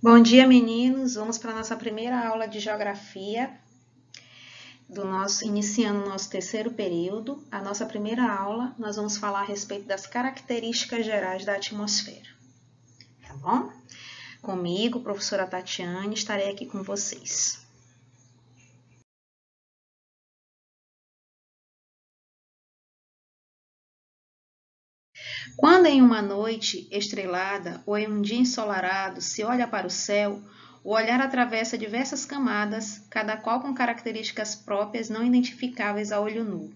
Bom dia, meninos. Vamos para a nossa primeira aula de geografia, iniciando o nosso terceiro período. A nossa primeira aula, nós vamos falar a respeito das características gerais da atmosfera. Tá bom? Comigo, professora Tatiane, estarei aqui com vocês. Quando em uma noite estrelada ou em um dia ensolarado se olha para o céu, o olhar atravessa diversas camadas, cada qual com características próprias não identificáveis a olho nu.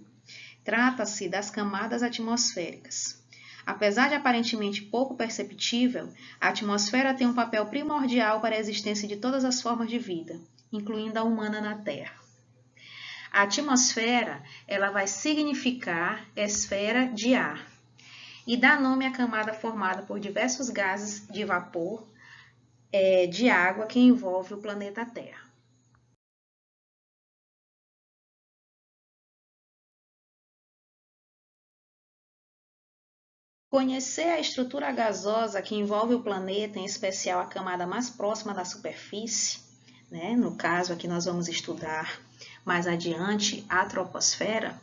Trata-se das camadas atmosféricas. Apesar de aparentemente pouco perceptível, a atmosfera tem um papel primordial para a existência de todas as formas de vida, incluindo a humana na Terra. A atmosfera, ela vai significar esfera de ar e dá nome à camada formada por diversos gases de vapor de água que envolve o planeta Terra. Conhecer a estrutura gasosa que envolve o planeta, em especial a camada mais próxima da superfície, né? No caso aqui nós vamos estudar mais adiante a troposfera,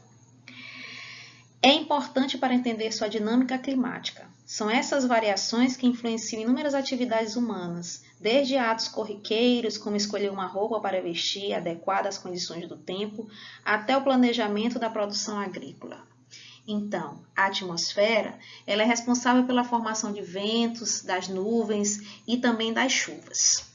é importante para entender sua dinâmica climática. São essas variações que influenciam inúmeras atividades humanas, desde atos corriqueiros, como escolher uma roupa para vestir adequada às condições do tempo, até o planejamento da produção agrícola. Então, a atmosfera ela é responsável pela formação de ventos, das nuvens e também das chuvas.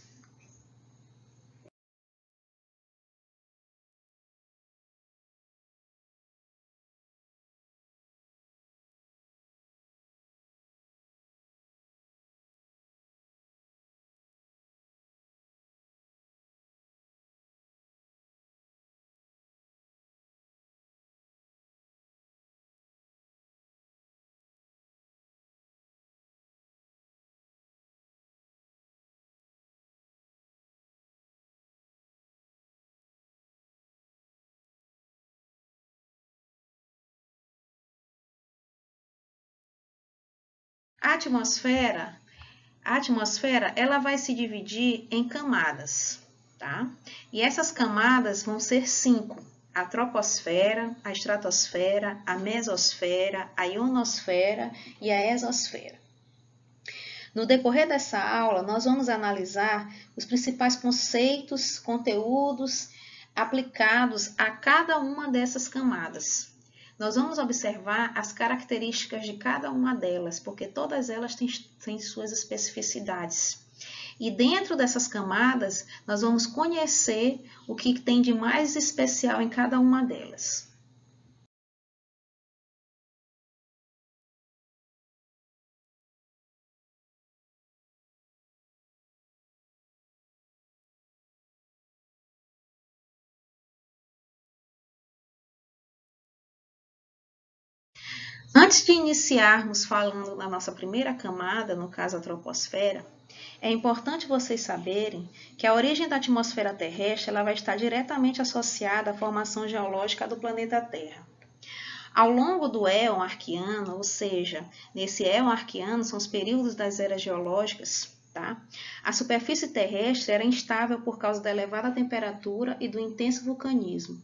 A atmosfera ela vai se dividir em camadas, tá? E essas camadas vão ser 5. A troposfera, a estratosfera, a mesosfera, a ionosfera e a exosfera. No decorrer dessa aula, nós vamos analisar os principais conceitos, conteúdos aplicados a cada uma dessas camadas. Nós vamos observar as características de cada uma delas, porque todas elas têm suas especificidades. E dentro dessas camadas, nós vamos conhecer o que tem de mais especial em cada uma delas. Antes de iniciarmos falando da nossa primeira camada, no caso a troposfera, é importante vocês saberem que a origem da atmosfera terrestre ela vai estar diretamente associada à formação geológica do planeta Terra. Ao longo do éon arquiano, ou seja, nesse éon arquiano são os períodos das eras geológicas, tá? A superfície terrestre era instável por causa da elevada temperatura e do intenso vulcanismo.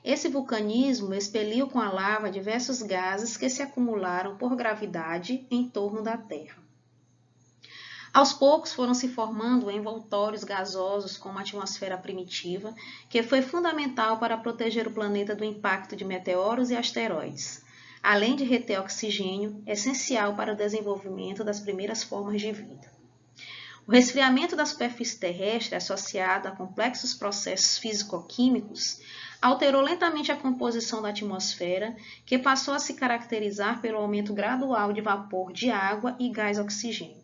Esse vulcanismo expeliu com a lava diversos gases que se acumularam por gravidade em torno da Terra. Aos poucos foram se formando envoltórios gasosos como a atmosfera primitiva, que foi fundamental para proteger o planeta do impacto de meteoros e asteroides, além de reter oxigênio, essencial para o desenvolvimento das primeiras formas de vida. O resfriamento da superfície terrestre, associado a complexos processos físico-químicos, alterou lentamente a composição da atmosfera, que passou a se caracterizar pelo aumento gradual de vapor de água e gás oxigênio.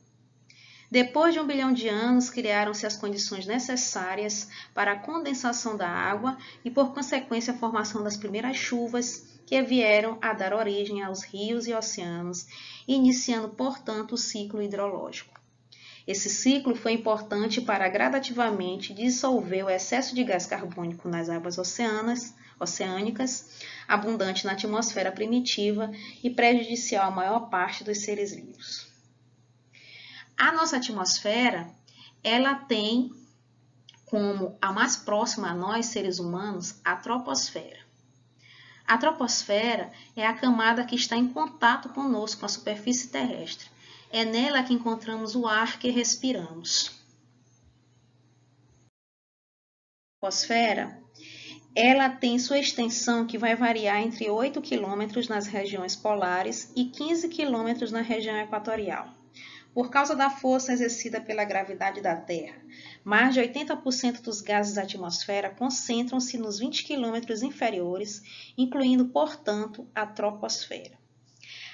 Depois de 1 bilhão de anos, criaram-se as condições necessárias para a condensação da água e, por consequência, a formação das primeiras chuvas, que vieram a dar origem aos rios e oceanos, iniciando, portanto, o ciclo hidrológico. Esse ciclo foi importante para gradativamente dissolver o excesso de gás carbônico nas águas oceânicas, abundante na atmosfera primitiva e prejudicial à maior parte dos seres vivos. A nossa atmosfera ela tem como a mais próxima a nós, seres humanos, a troposfera. A troposfera é a camada que está em contato conosco, com a superfície terrestre. É nela que encontramos o ar que respiramos. A troposfera, ela tem sua extensão que vai variar entre 8 km nas regiões polares e 15 km na região equatorial. Por causa da força exercida pela gravidade da Terra, mais de 80% dos gases da atmosfera concentram-se nos 20 km inferiores, incluindo, portanto, a troposfera.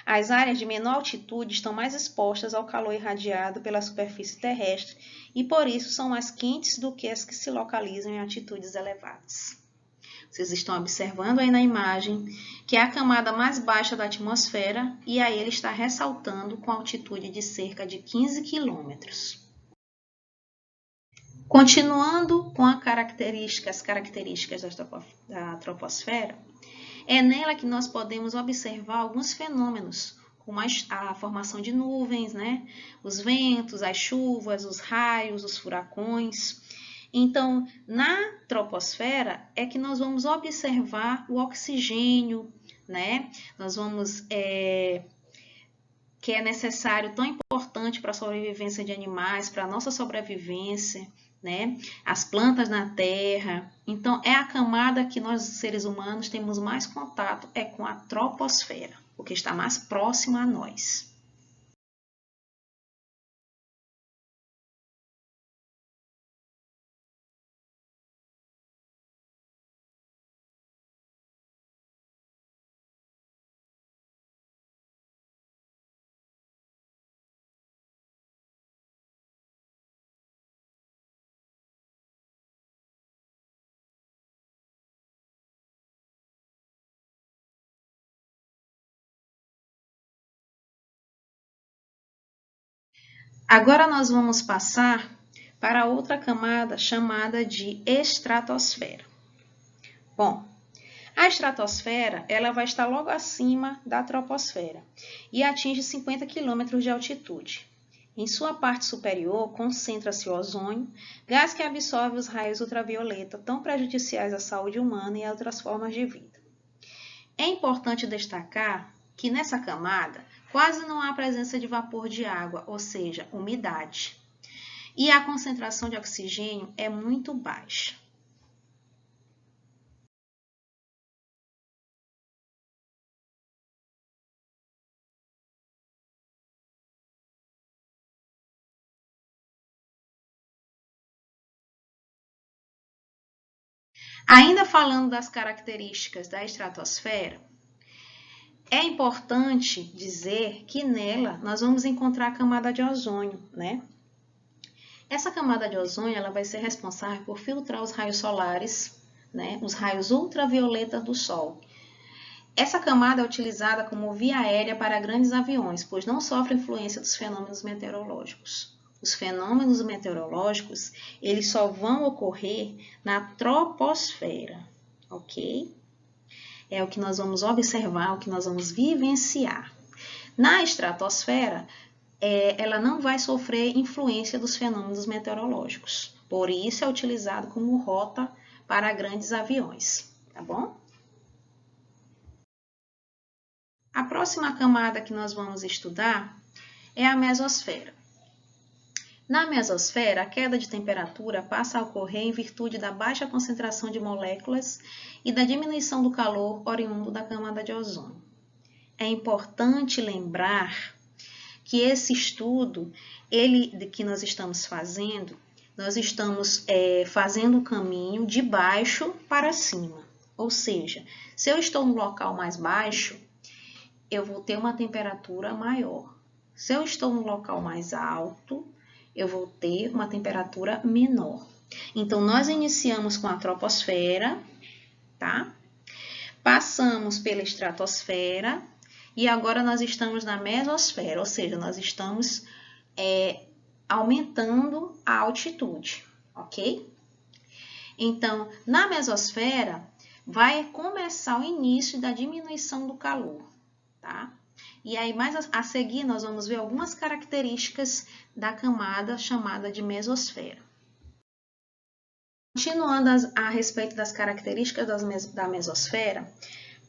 As áreas de menor altitude estão mais expostas ao calor irradiado pela superfície terrestre e, por isso, são mais quentes do que as que se localizam em altitudes elevadas. Vocês estão observando aí na imagem que é a camada mais baixa da atmosfera e aí ele está ressaltando com altitude de cerca de 15 quilômetros. Continuando com as características da troposfera, é nela que nós podemos observar alguns fenômenos, como a formação de nuvens, né? Os ventos, as chuvas, os raios, os furacões. Então, na troposfera é que nós vamos observar o oxigênio, né? Nós vamos, que é necessário, tão importante para a sobrevivência de animais, para a nossa sobrevivência, né? As plantas na Terra. Então, é a camada que nós, seres humanos, temos mais contato, é com a troposfera, porque está mais próxima a nós. Agora nós vamos passar para outra camada chamada de estratosfera. Bom, a estratosfera ela vai estar logo acima da troposfera e atinge 50 km de altitude. Em sua parte superior concentra-se o ozônio, gás que absorve os raios ultravioleta tão prejudiciais à saúde humana e a outras formas de vida. É importante destacar que nessa camada quase não há presença de vapor de água, ou seja, umidade. E a concentração de oxigênio é muito baixa. Ainda falando das características da estratosfera, é importante dizer que nela nós vamos encontrar a camada de ozônio, né? Essa camada de ozônio ela vai ser responsável por filtrar os raios solares, né? Os raios ultravioletas do Sol. Essa camada é utilizada como via aérea para grandes aviões, pois não sofre influência dos fenômenos meteorológicos. Os fenômenos meteorológicos, eles só vão ocorrer na troposfera, ok? É o que nós vamos observar, o que nós vamos vivenciar. Na estratosfera, ela não vai sofrer influência dos fenômenos meteorológicos. Por isso é utilizado como rota para grandes aviões, tá bom? A próxima camada que nós vamos estudar é a mesosfera. Na mesosfera, a queda de temperatura passa a ocorrer em virtude da baixa concentração de moléculas e da diminuição do calor oriundo da camada de ozônio. É importante lembrar que esse estudo, que nós estamos fazendo fazendo o caminho de baixo para cima. Ou seja, se eu estou no local mais baixo, eu vou ter uma temperatura maior. Se eu estou no local mais alto, eu vou ter uma temperatura menor. Então, nós iniciamos com a troposfera, tá? Passamos pela estratosfera e agora nós estamos na mesosfera, ou seja, nós estamos aumentando a altitude, ok? Então, na mesosfera, vai começar o início da diminuição do calor, tá? E aí, mais a seguir, nós vamos ver algumas características da camada chamada de mesosfera. Continuando a respeito das características da mesosfera,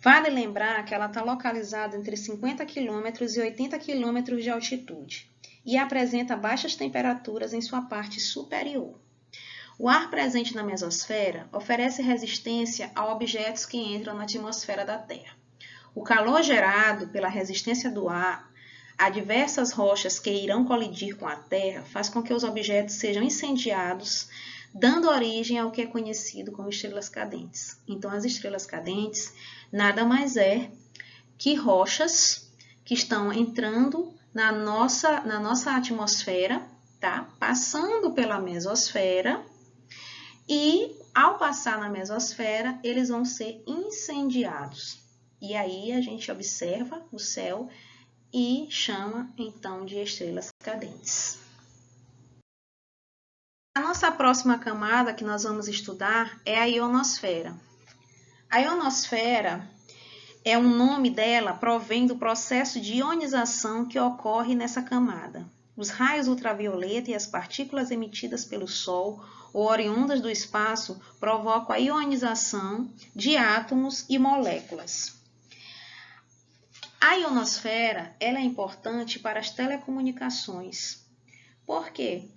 vale lembrar que ela está localizada entre 50 km e 80 km de altitude e apresenta baixas temperaturas em sua parte superior. O ar presente na mesosfera oferece resistência a objetos que entram na atmosfera da Terra. O calor gerado pela resistência do ar a diversas rochas que irão colidir com a Terra faz com que os objetos sejam incendiados, dando origem ao que é conhecido como estrelas cadentes. Então, as estrelas cadentes nada mais é que rochas que estão entrando na nossa atmosfera, tá? Passando pela mesosfera, e ao passar na mesosfera, eles vão ser incendiados. E aí a gente observa o céu e chama então de estrelas cadentes. A nossa próxima camada que nós vamos estudar é a ionosfera. A ionosfera é um nome dela, provém do processo de ionização que ocorre nessa camada. Os raios ultravioleta e as partículas emitidas pelo Sol ou oriundas do espaço provocam a ionização de átomos e moléculas. A ionosfera ela é importante para as telecomunicações. Por quê?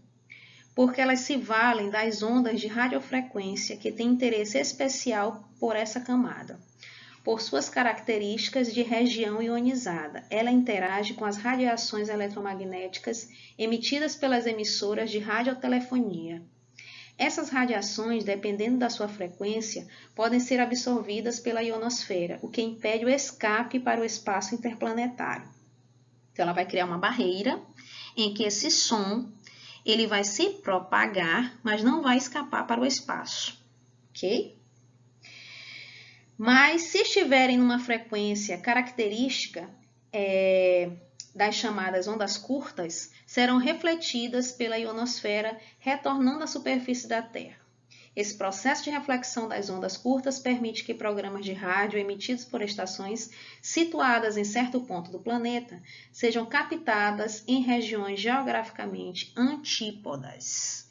Porque elas se valem das ondas de radiofrequência que têm interesse especial por essa camada. Por suas características de região ionizada, ela interage com as radiações eletromagnéticas emitidas pelas emissoras de radiotelefonia. Essas radiações, dependendo da sua frequência, podem ser absorvidas pela ionosfera, o que impede o escape para o espaço interplanetário. Então, ela vai criar uma barreira em que esse som ele vai se propagar, mas não vai escapar para o espaço, ok? Mas se estiverem numa frequência característica das chamadas ondas curtas, serão refletidas pela ionosfera, retornando à superfície da Terra. Esse processo de reflexão das ondas curtas permite que programas de rádio emitidos por estações situadas em certo ponto do planeta sejam captadas em regiões geograficamente antípodas.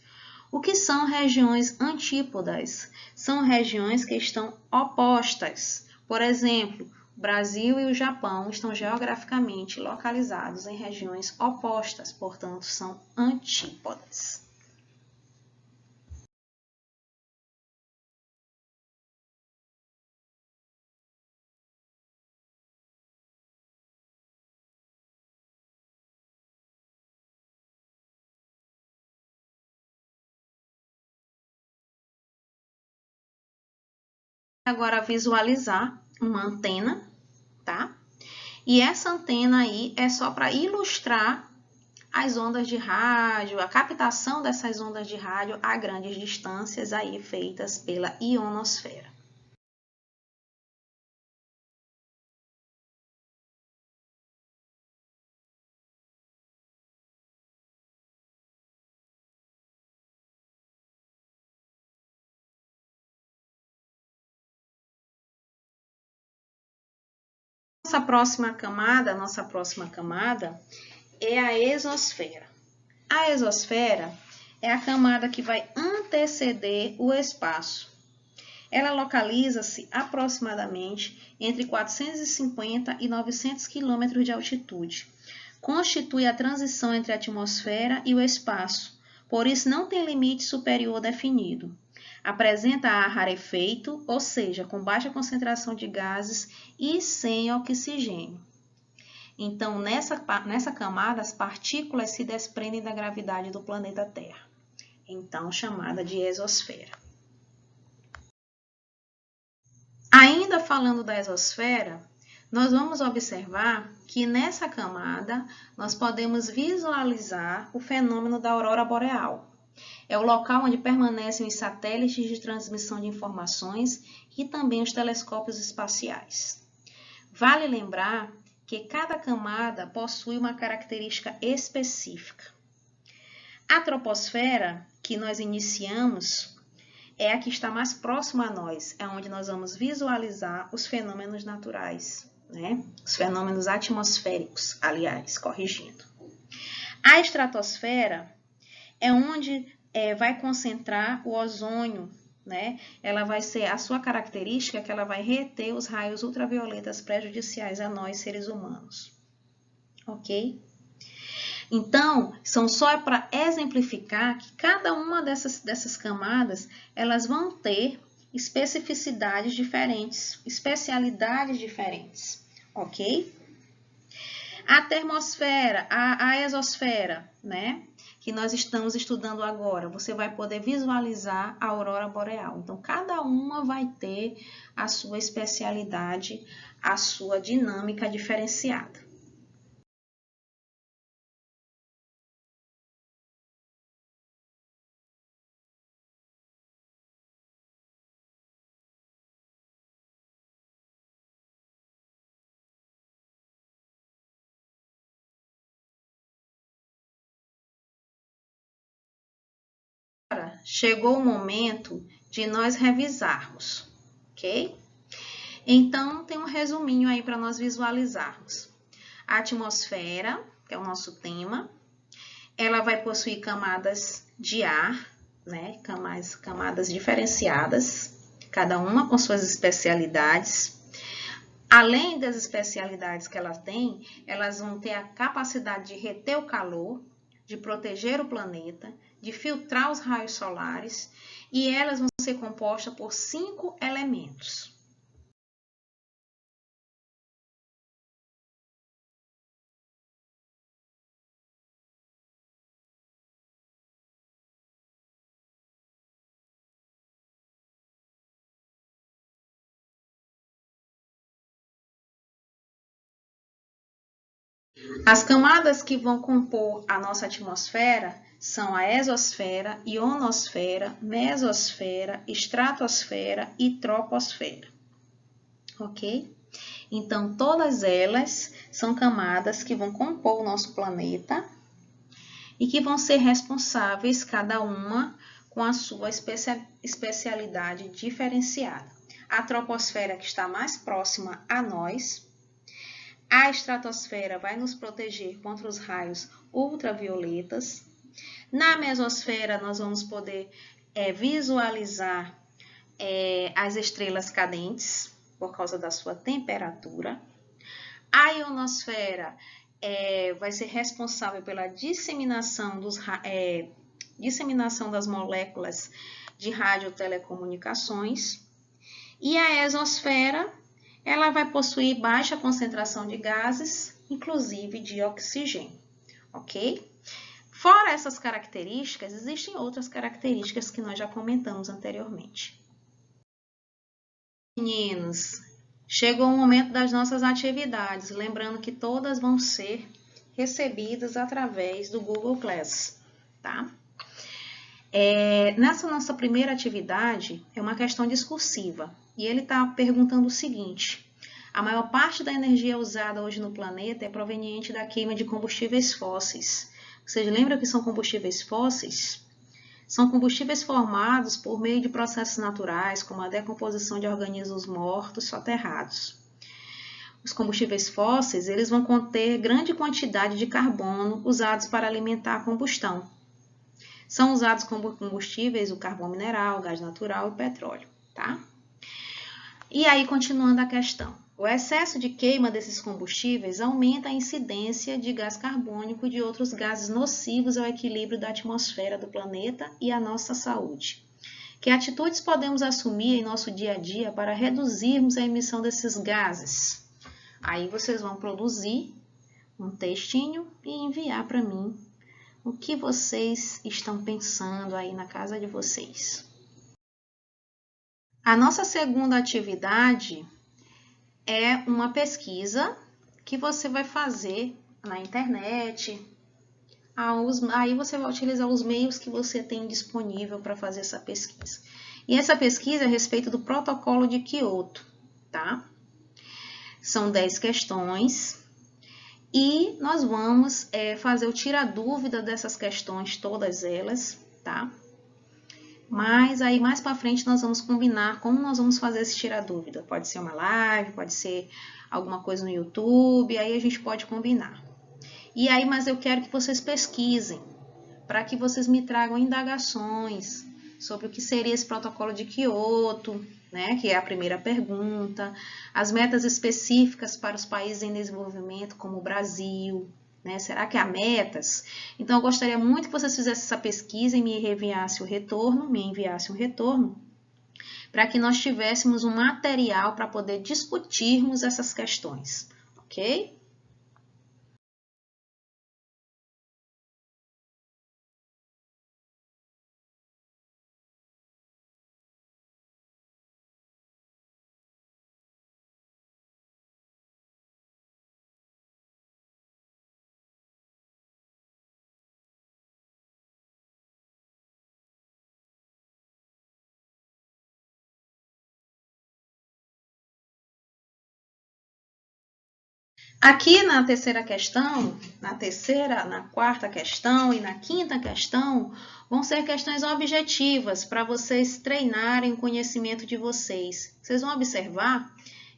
O que são regiões antípodas? São regiões que estão opostas. Por exemplo, o Brasil e o Japão estão geograficamente localizados em regiões opostas, portanto, são antípodas. Agora visualizar uma antena, tá? E essa antena aí é só para ilustrar as ondas de rádio, a captação dessas ondas de rádio a grandes distâncias aí feitas pela ionosfera. Nossa próxima camada é a exosfera. A exosfera é a camada que vai anteceder o espaço. Ela localiza-se aproximadamente entre 450 e 900 km de altitude. Constitui a transição entre a atmosfera e o espaço, por isso não tem limite superior definido. Apresenta ar rarefeito, ou seja, com baixa concentração de gases e sem oxigênio. Então, nessa camada, as partículas se desprendem da gravidade do planeta Terra, então chamada de exosfera. Ainda falando da exosfera, nós vamos observar que nessa camada nós podemos visualizar o fenômeno da aurora boreal. É o local onde permanecem os satélites de transmissão de informações e também os telescópios espaciais. Vale lembrar que cada camada possui uma característica específica. A troposfera, que nós iniciamos, é a que está mais próxima a nós, é onde nós vamos visualizar os fenômenos naturais, né? Os fenômenos atmosféricos, aliás, corrigindo. A estratosfera é onde vai concentrar o ozônio, né? Ela vai ser, a sua característica é que ela vai reter os raios ultravioletas prejudiciais a nós, seres humanos. Ok? Então, são só para exemplificar que cada uma dessas camadas, elas vão ter especificidades diferentes, especialidades diferentes, ok? A termosfera, a exosfera, né? Que nós estamos estudando agora, você vai poder visualizar a aurora boreal. Então, cada uma vai ter a sua especialidade, a sua dinâmica diferenciada. Chegou o momento de nós revisarmos, ok? Então, tem um resuminho aí para nós visualizarmos. A atmosfera, que é o nosso tema, ela vai possuir camadas de ar, né? Camadas diferenciadas, cada uma com suas especialidades. Além das especialidades que ela tem, elas vão ter a capacidade de reter o calor, de proteger o planeta, de filtrar os raios solares, e elas vão ser compostas por 5 elementos. As camadas que vão compor a nossa atmosfera são a exosfera, ionosfera, mesosfera, estratosfera e troposfera. Ok? Então, todas elas são camadas que vão compor o nosso planeta e que vão ser responsáveis, cada uma com a sua especialidade diferenciada. A troposfera, que está mais próxima a nós. A estratosfera vai nos proteger contra os raios ultravioletas. Na mesosfera, nós vamos poder visualizar as estrelas cadentes, por causa da sua temperatura. A ionosfera vai ser responsável pela disseminação das moléculas de radiotelecomunicações. E a exosfera, ela vai possuir baixa concentração de gases, inclusive de oxigênio, ok? Fora essas características, existem outras características que nós já comentamos anteriormente. Meninos, chegou o momento das nossas atividades, lembrando que todas vão ser recebidas através do Google Class, tá? Nessa nossa primeira atividade, é uma questão discursiva, e ele está perguntando o seguinte: a maior parte da energia usada hoje no planeta é proveniente da queima de combustíveis fósseis. Vocês lembram que são combustíveis fósseis? São combustíveis formados por meio de processos naturais, como a decomposição de organismos mortos soterrados. Os combustíveis fósseis, eles vão conter grande quantidade de carbono usados para alimentar a combustão. São usados como combustíveis o carvão mineral, o gás natural e o petróleo, tá? E aí, continuando a questão. O excesso de queima desses combustíveis aumenta a incidência de gás carbônico e de outros gases nocivos ao equilíbrio da atmosfera do planeta e à nossa saúde. Que atitudes podemos assumir em nosso dia a dia para reduzirmos a emissão desses gases? Aí vocês vão produzir um textinho e enviar para mim o que vocês estão pensando aí na casa de vocês. A nossa segunda atividade é uma pesquisa que você vai fazer na internet. Aí você vai utilizar os meios que você tem disponível para fazer essa pesquisa. E essa pesquisa é a respeito do protocolo de Kyoto, tá? São 10 questões e nós vamos fazer o tira-dúvida dessas questões, todas elas, tá? Mas aí mais para frente nós vamos combinar como nós vamos fazer esse tirar dúvida. Pode ser uma live, pode ser alguma coisa no YouTube, aí a gente pode combinar. E aí, mas eu quero que vocês pesquisem, para que vocês me tragam indagações sobre o que seria esse protocolo de Kyoto, né, que é a primeira pergunta, as metas específicas para os países em desenvolvimento, como o Brasil, né, será que há metas? Então, eu gostaria muito que vocês fizessem essa pesquisa e me enviassem um retorno, para que nós tivéssemos um material para poder discutirmos essas questões, ok? Aqui na terceira questão, na quarta questão e na quinta questão, vão ser questões objetivas para vocês treinarem o conhecimento de vocês. Vocês vão observar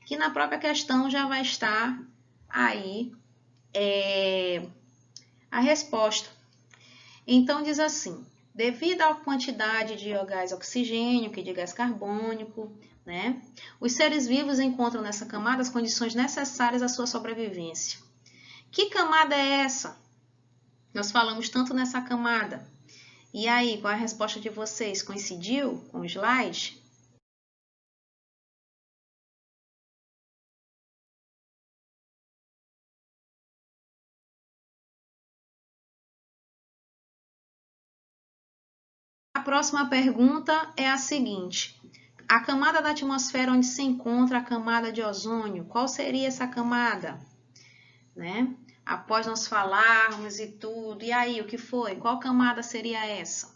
que na própria questão já vai estar aí a resposta. Então, diz assim, devido à quantidade de gás oxigênio, que de gás carbônico, né, os seres vivos encontram nessa camada as condições necessárias à sua sobrevivência. Que camada é essa? Nós falamos tanto nessa camada. E aí, qual é a resposta de vocês? Coincidiu com o slide? A próxima pergunta é a seguinte. A camada da atmosfera onde se encontra a camada de ozônio, qual seria essa camada? Né? Após nós falarmos e tudo, e aí, o que foi? Qual camada seria essa?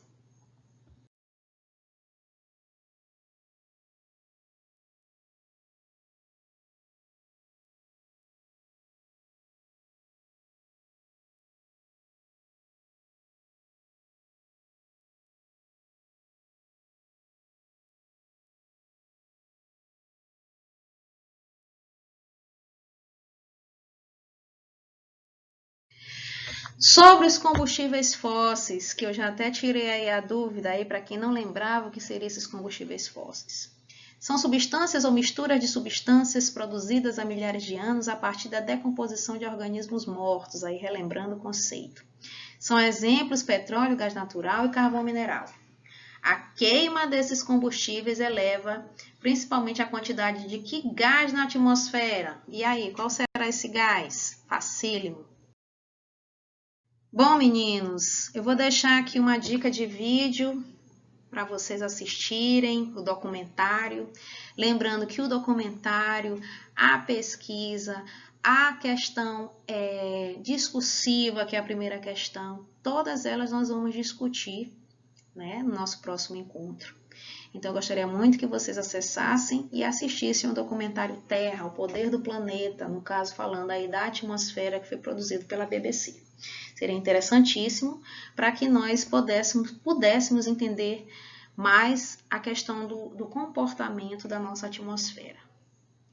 Sobre os combustíveis fósseis, que eu já até tirei aí a dúvida aí para quem não lembrava o que seriam esses combustíveis fósseis. São substâncias ou misturas de substâncias produzidas há milhares de anos a partir da decomposição de organismos mortos, aí relembrando o conceito. São exemplos petróleo, gás natural e carvão mineral. A queima desses combustíveis eleva principalmente a quantidade de que gás na atmosfera? E aí, qual será esse gás? Facílimo. Bom, meninos, eu vou deixar aqui uma dica de vídeo para vocês assistirem o documentário. Lembrando que o documentário, a pesquisa, a questão discursiva, que é a primeira questão, todas elas nós vamos discutir, né, no nosso próximo encontro. Então, eu gostaria muito que vocês acessassem e assistissem o documentário Terra, o Poder do Planeta, no caso falando aí da atmosfera, que foi produzido pela BBC. Seria interessantíssimo para que nós pudéssemos entender mais a questão do comportamento da nossa atmosfera.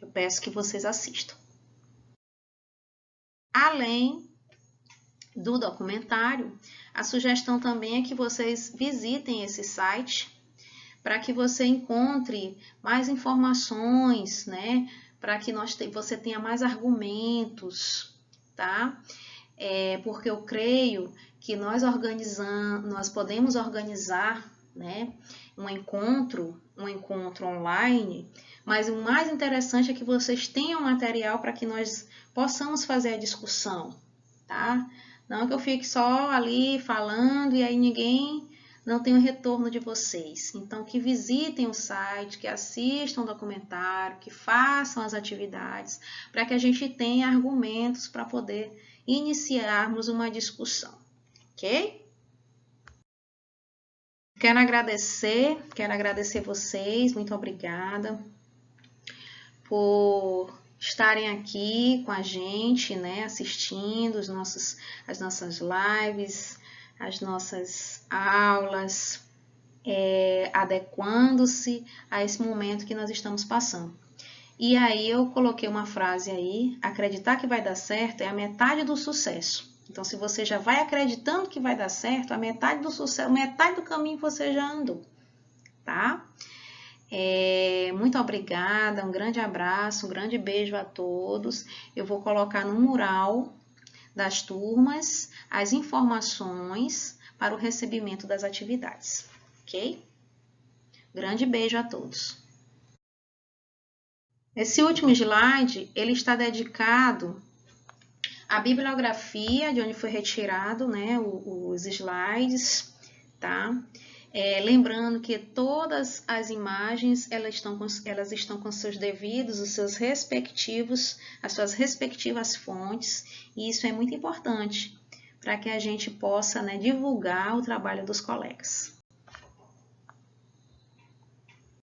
Eu peço que vocês assistam. Além do documentário, a sugestão também é que vocês visitem esse site para que você encontre mais informações, né? Para que você tenha mais argumentos, tá? Porque eu creio que nós podemos organizar, né, um encontro online, mas o mais interessante é que vocês tenham material para que nós possamos fazer a discussão, tá? Não que eu fique só ali falando e aí ninguém não tem o retorno de vocês. Então, que visitem o site, que assistam o documentário, que façam as atividades, para que a gente tenha argumentos para poder iniciarmos uma discussão, ok? Quero agradecer vocês, muito obrigada por estarem aqui com a gente, né, assistindo as nossas lives, as nossas aulas. adequando-se a esse momento que nós estamos passando. E aí eu coloquei uma frase aí: acreditar que vai dar certo é a metade do sucesso. Então, se você já vai acreditando que vai dar certo, a metade do sucesso, metade do caminho você já andou, tá? Muito obrigada, um grande abraço, um grande beijo a todos. Eu vou colocar no mural das turmas as informações para o recebimento das atividades, ok? Grande beijo a todos. Esse último slide, ele está dedicado à bibliografia de onde foi retirado, né, os slides, tá? Lembrando que todas as imagens elas estão com seus devidos, as suas respectivas fontes, e isso é muito importante para que a gente possa, né, divulgar o trabalho dos colegas.